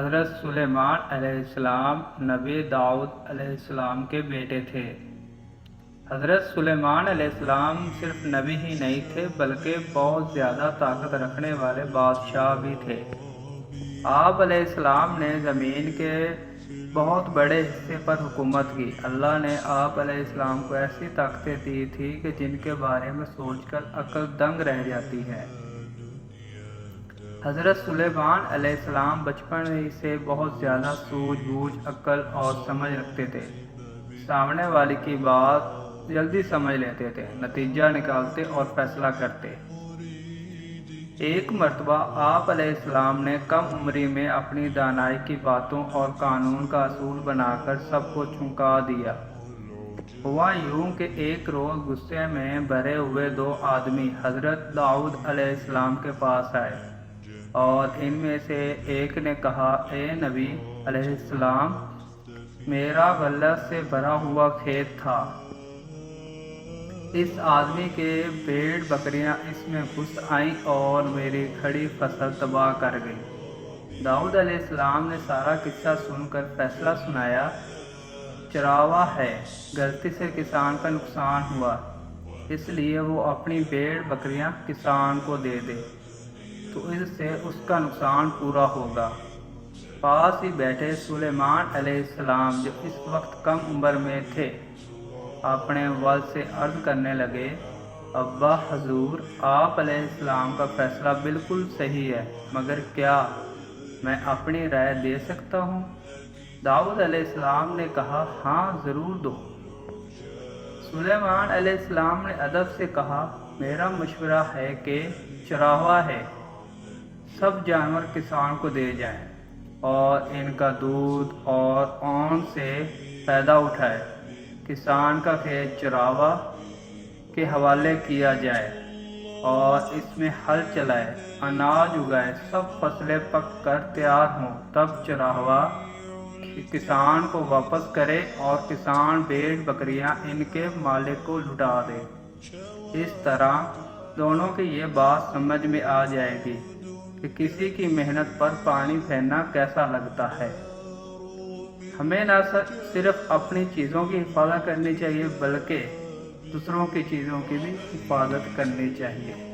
حضرت سلیمان علیہ السلام نبی داؤد علیہ السلام کے بیٹے تھے۔ حضرت سلیمان علیہ السلام صرف نبی ہی نہیں تھے بلکہ بہت زیادہ طاقت رکھنے والے بادشاہ بھی تھے۔ آپ علیہ السلام نے زمین کے بہت بڑے حصے پر حکومت کی۔ اللہ نے آپ علیہ السلام کو ایسی طاقتیں دی تھی کہ جن کے بارے میں سوچ کر عقل دنگ رہ جاتی ہے۔ حضرت سلیمان علیہ السلام بچپن ہی سے بہت زیادہ سوجھ بوجھ، عقل اور سمجھ رکھتے تھے۔ سامنے والے کی بات جلدی سمجھ لیتے تھے، نتیجہ نکالتے اور فیصلہ کرتے۔ ایک مرتبہ آپ علیہ السلام نے کم عمری میں اپنی دانائی کی باتوں اور قانون کا اصول بنا کر سب کو چونکا دیا۔ ہوا یوں کہ ایک روز غصے میں بھرے ہوئے دو آدمی حضرت داؤد علیہ السلام کے پاس آئے اور ان میں سے ایک نے کہا، اے نبی علیہ السلام، میرا غلہ سے بھرا ہوا کھیت تھا۔ اس آدمی کے بھیڑ بکریاں اس میں گھس آئیں اور میری کھڑی فصل تباہ کر گئی۔ داؤد علیہ السلام نے سارا قصہ سن کر فیصلہ سنایا، چراوا ہے، غلطی سے کسان کا نقصان ہوا، اس لیے وہ اپنی بھیڑ بکریاں کسان کو دے دے تو اس سے اس کا نقصان پورا ہوگا۔ پاس ہی بیٹھے سلیمان علیہ السلام جو اس وقت کم عمر میں تھے، اپنے والد سے عرض کرنے لگے، ابا حضور، آپ علیہ السلام کا فیصلہ بالکل صحیح ہے، مگر کیا میں اپنی رائے دے سکتا ہوں؟ داؤد علیہ السلام نے کہا، ہاں ضرور دو۔ سلیمان علیہ السلام نے ادب سے کہا، میرا مشورہ ہے کہ چراوا ہے، سب جانور کسان کو دے جائیں اور ان کا دودھ اور اون سے فائدہ اٹھائے۔ کسان کا کھیت چراوا کے حوالے کیا جائے اور اس میں ہل چلائے، اناج اگائے، سب فصلیں پک کر تیار ہوں، تب چراوا کسان کو واپس کرے اور کسان بھیڑ بکریاں ان کے مالک کو لوٹا دے۔ اس طرح دونوں کی یہ بات سمجھ میں آ جائے گی کہ کسی کی محنت پر پانی پھیرنا کیسا لگتا ہے۔ ہمیں نہ صرف اپنی چیزوں کی حفاظت کرنی چاہیے بلکہ دوسروں کی چیزوں کی بھی حفاظت کرنی چاہیے۔